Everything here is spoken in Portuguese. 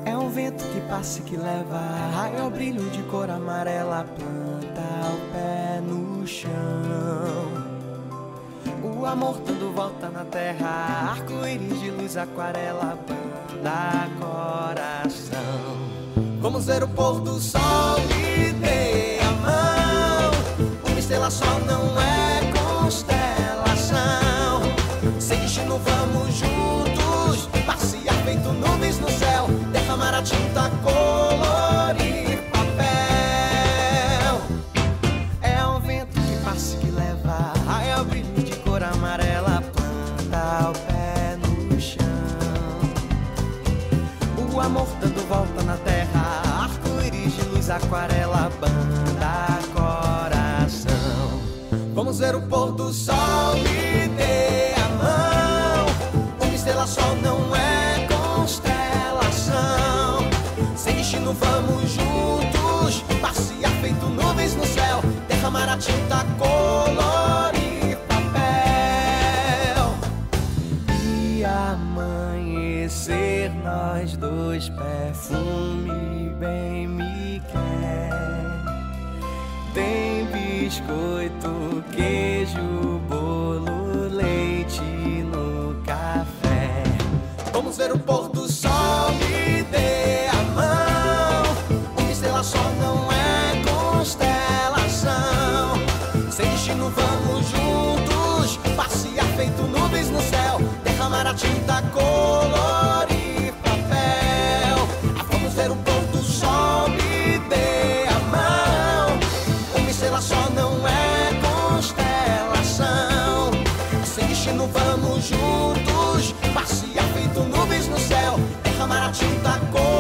É um vento que passa e que leva raio ao brilho de cor amarela, planta o pé no chão. O amor tudo volta na terra, arco-íris de luz, aquarela, banda coração. Vamos ver o pôr do sol, me dê a mão. Uma estrela só não é constelação. Sem destino vamos juntos, passear feito nuvens no céu, derramar a tinta, colorir papel. É um vento que passa e que leva raio ao brilho de cor amarela, planta o pé no chão. O amor dando volta na terra, arco-íris de luz, aquarela, banda coração. Vamos ver o pôr do sol, me dê a mão. Uma estrela só não é constelação. Sem destino vamos juntos, passear feito nuvens no céu, derramar a tinta, colorir papel. E amanhecer nós dois, perfume bem me quer. Tem biscoito, queijo, bolo, leite no café. Vamos ver o pôr do sol, me dê a mão. Uma estrela só não é constelação. Sem destino vamos juntos, passear feito nuvens no céu, derramar a tinta, colorir papel. Vamos ver o pôr do sol, me dê a mão. Uma estrela só não é constelação. Sem destino vamos juntos, passear feito nuvens no céu, derramar a tinta, colorir